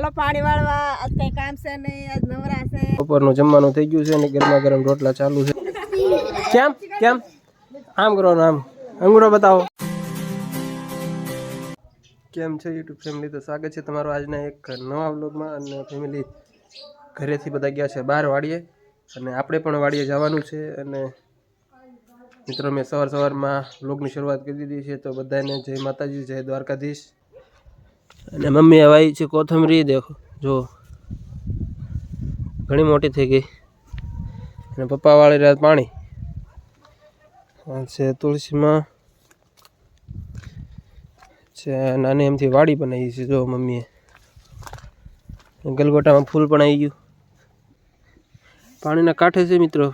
હાલો પાણી વાળવા આજ કઈ કામ છે નહીં, આજ નવરા છે. બપોરનું જમવાનું થઈ ગયું છે અને ગરમા ગરમ રોટલા ચાલુ છે. કેમ કેમ આમ કરવાનું, આમ અંગૂરો બતાવો. કેમ છે યુટ્યુબ ફેમિલી, તો સ્વાગત છે તમારું આજના એક નવા વ્લોગમાં. અને ફેમિલી ઘરેથી બધા ગયા છે બહાર વાડીએ, અને આપણે પણ વાડીએ જવાનું છે. અને મિત્રો મેં સવારમાં વ્લોગની શરૂઆત કરી દીધી છે, તો બધાને જય માતાજી, જય દ્વારકાધીશ. અને મમ્મી હવાઈ છે કોથમરી, દેખો જો ઘણી મોટી થઈ ગઈ. અને પપ્પા વાળી રાત પાણી છે. તુલસીમાં છે નાની એમથી વાડી બનાવી છે. જો મમ્મીએ ગલગોટામાં ફૂલ પણ આવી ગયું. પાણીના કાંઠે છે મિત્રો.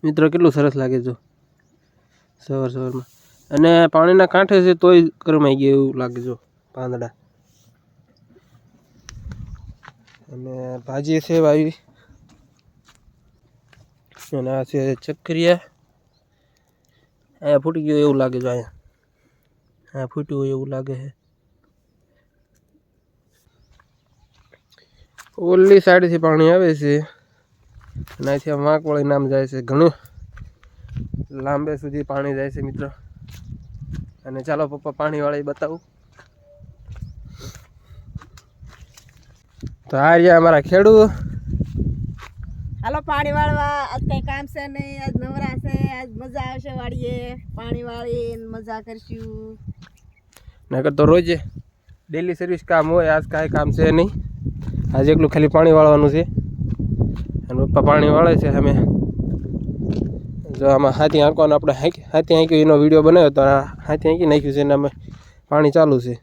કેટલું સરસ લાગે જો સવારમાં. અને પાણીના કાંઠે છે તોય ગરમાઈ ગયું એવું લાગે જો પાંદડા. અને ભાજી છે વાવી. અને આ છે ચક્કરિયા. અહીંયા ફૂટી ગયું એવું લાગે છે. અહીંયા ફૂટ્યું હોય એવું લાગે છે. ઓલી સાઈડથી પાણી આવે છે અને અહીંથી આમ વાંકવાળી નામ જાય છે. ઘણું લાંબે સુધી પાણી જાય છે મિત્રો. અને ચાલો પપ્પા પાણી વાળી બતાવું. તો આ રહ્યા અમારા ખેડૂત. હાલો પાણી વાળવા આજ કઈ કામ છે નહીં, આજ નવરા છે. આજ મજા આવશે વાડીએ પાણી વાળીને મજા કરશું. નકર તો રોજ ડેલી સર્વિસ કામ હોય, આજ કાંઈ કામ છે નહીં. આજે એકલું ખાલી પાણી વાળવાનું છે. અને પપ્પા પાણી વાળે છે. અમે જો આમાં હાથી આંકવાનો આપણે હાથી આંક્યું એનો વિડીયો બનાવ્યો, તો હાથી આંકી નાખ્યું છે. અને અમે પાણી ચાલુ છે.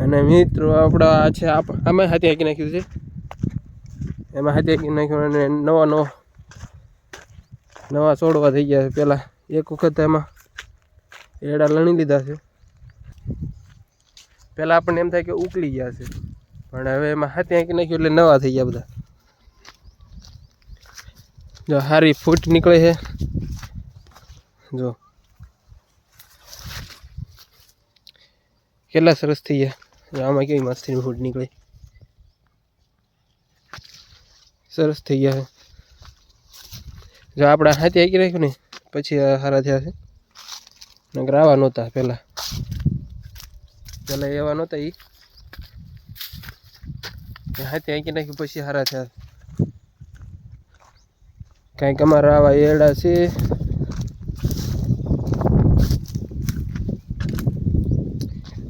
અને મિત્રો આપણા આ છે આમાં હાથી આંકી નાખ્યું છે. એમાં હાથી આંકી નાખ્યું. અને નવા છોડવા થઈ ગયા છે. પહેલાં એક વખત એમાં એડા લણી લીધા છે. પહેલાં આપણને એમ થાય કે ઉકળી ગયા છે, પણ હવે એમાં હાથી આંકી નાખ્યું એટલે નવા થઈ ગયા બધા. જો સારી ફૂટ નીકળે છે. જો કેટલા સરસ થઈ ગયા. આમાં કેવી મસ્તીની ફૂટ નીકળે, સરસ થઈ ગયા છે. જો આપણે હાથી આંકી નાખ્યું ને પછી સારા થયા છે. નકર આવા નહોતા પહેલાં એવા નહોતા. હાથી આંકી નાખ્યું પછી સારા થયા. કાંઈક અમારા આવા એડા છે.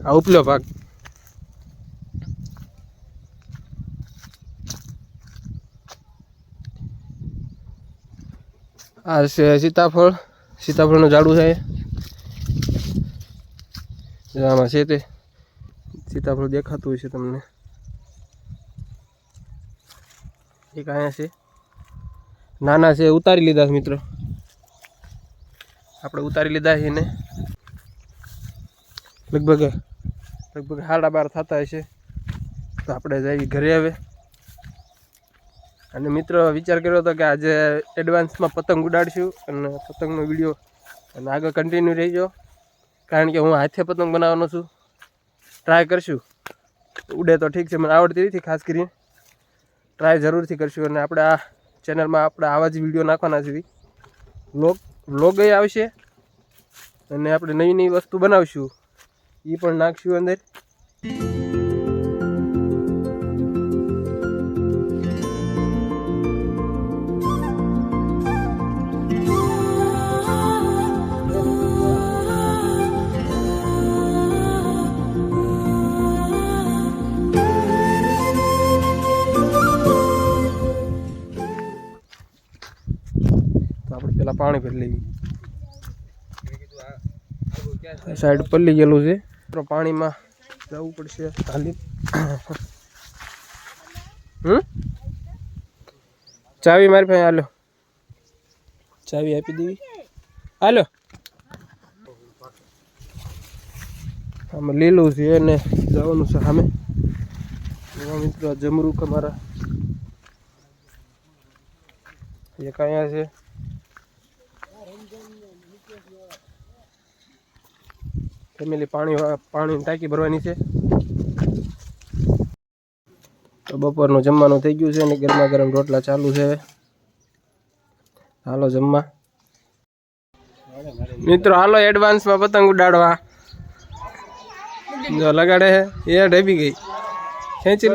આ ઉપલો ભાગ. આ છે સીતાફળનું ઝાડું છે. આમાં છે તે સીતાફળ દેખાતું હોય છે તમને. એક અહીંયા છે, નાના છે. ઉતારી લીધા છે મિત્રો, આપણે ઉતારી લીધા છે એને. લગભગ 12:30 થતા હશે. તો આપણે જઈએ ઘરે હવે. અને મિત્રો વિચાર કર્યો હતો કે આજે એડવાન્સમાં પતંગ ઉડાડશું, અને પતંગનો વિડીયો અને આગળ કન્ટિન્યુ રહીજો. કારણ કે હું હાથે પતંગ બનાવવાનો છું. ટ્રાય કરશું. ઉડે તો ઠીક છે, મને આવડતી નથી ખાસ કરીને. ટ્રાય જરૂરથી કરશું. અને આપણે આ ચેનલમાં આપણે આવા જ વિડીયો નાખવાના છે. વ્લોગ આવશે, અને આપણે નવી નવી વસ્તુ બનાવશું, એ પણ નાખશું અંદર. પેલા પાણી ભરી લેવી. સાઈડ પલ્લી ગયેલું છે. પાણીમાં જવું પડશે ખાલી. ચાવી મારી પાસે. હાલો ચાવી આપી દેવી. હાલો આમાં લીલું છે અને જવાનું છે સામે. મિત્રો જમરૂક અમારા એક અહીંયા છે. ફેમિલી પાણીની ટાંકી ભરવાની છે. તો બપોરનું જમવાનું થઈ ગયું છે અને ગરમા ગરમ રોટલા ચાલુ છે. હાલો જમવા મિત્રો, હાલો એડવાન્સમાં પતંગ ઉડાડવા. જો લગાડે હે એ ડબી ગઈ, ખેંચી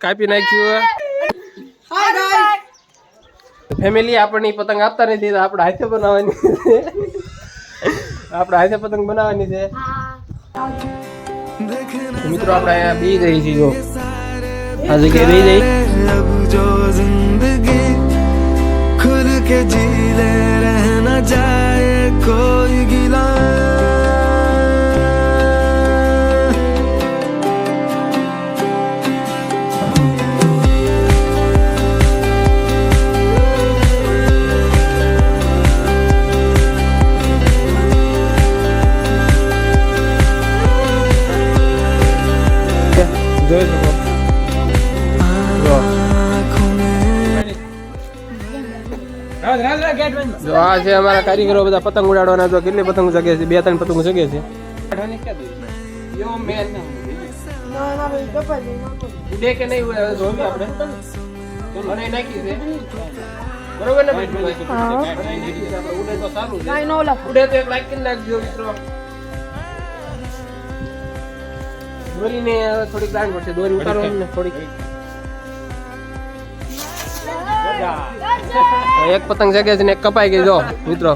કાપી નાખ્યું. ફેમિલી આપણને પતંગ આપતા નથી તો આપણે હાથે બનાવવાની છે. આપણે હાથે પતંગ બનાવવાની છે મિત્રો. આપણે અહીંયા બી જઈ છીએ, જો આ જગ્યાએ બી જઈ. जो जिंदगी खुल के जी ले रहना जाए कोई गिला જોઈ શકો જો આ છે અમારા કારીગરો બધા પતંગ ઉડાડવાના. જો કેટલી પતંગ જગે છે, 2-3 પતંગ જગે છે. ઉડે કે નહીં ઉડે જોઈએ આપણે. મને નાખી છે બરોબર ને ભાઈ? ઉડે તો સારું છે, ઉડે તો એક લાઈક કરી નાખજો મિત્રો. દોરીને થોડીક દાંડ પડશે, દોરી ઉતારો ને થોડીક. એક પતંગ જગે છે ને એક કપાઈ ગઈ. જો મિત્રો,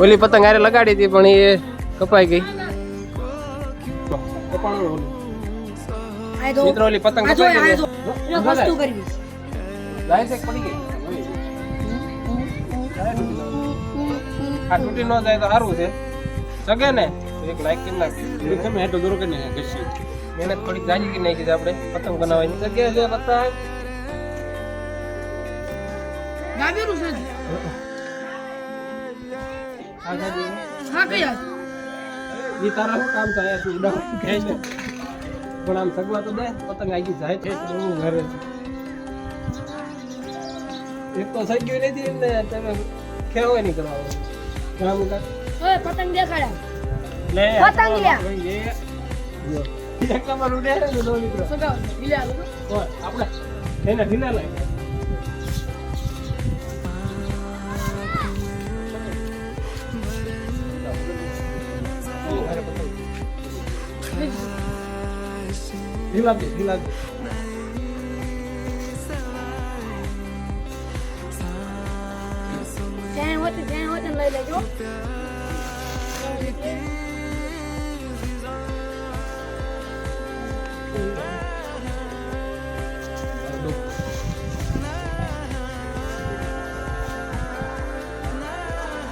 ઓલી પતંગ હારે લગાડી હતી પણ એ કપાઈ ગઈ. મિત્રો ઓલી પતંગ કપાઈ ગઈ, આ તૂટી ન જાય તો સારું છે. જગે ને એક લાઈક કરી નાખી, એને થોડીક જાજી કરી નાખી છે આપણે પતંગ બનાવવાની. જગ્યા છે પતંગ તારા શું કામ થાય? પણ આમ સગવા તો દે, પતંગ આગી જાય છે. ઘરે એક તો સગ્યું નથી ને તમે ખેવા નહીં કરવાનું. પતંગ દેખાડ્યા લે પતંગ લ્યા એક નંબર ઉડે ને દો મિત્રો. આપણે એને ઢીલા લાય. ઢીલા દે. જ્યાં હોતે લઈ લેજો.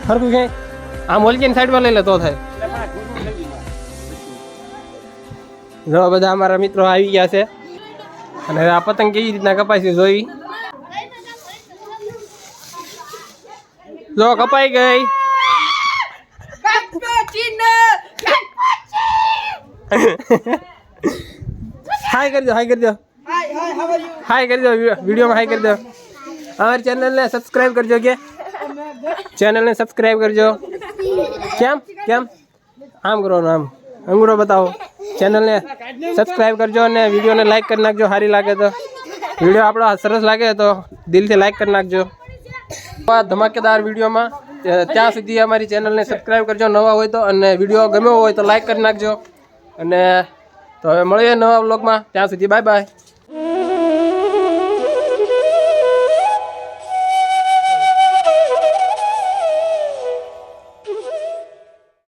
હરકું કે આમ ઓલજીની સાઈડમાં લઈ લે તો થાય. જો બધા અમારા મિત્રો આવી ગયા છે અને આ પતંગ કેવી રીતના કપાય છે જોઈ. જો કપાઈ ગઈ. હાય કરી દો, હાય કરી દો, હાય કરી દો, વિડીયોમાં હાય કરી દો. અમારી ચેનલને સબસ્ક્રાઇબ કરજો. કે ચેનલને સબસ્ક્રાઇબ કરજો. કેમ કેમ આમ કરવાનું, આમ અંગૂરો બતાવો. ચેનલને સબસ્ક્રાઇબ કરજો અને વિડીયોને લાઈક કરી નાખજો. સારી લાગે તો, વિડીયો આપણો સરસ લાગે તો દિલથી લાઈક કરી નાખજો. ધમાકેદાર વિડીયોમાં ત્યાં સુધી અમારી ચેનલને સબસ્ક્રાઇબ કરજો નવા હોય તો, અને વિડીયો ગમ્યો હોય તો લાઈક કરી નાખજો. અને તો હવે મળીએ નવા વ્લોગમાં. ત્યાં સુધી બાય બાય.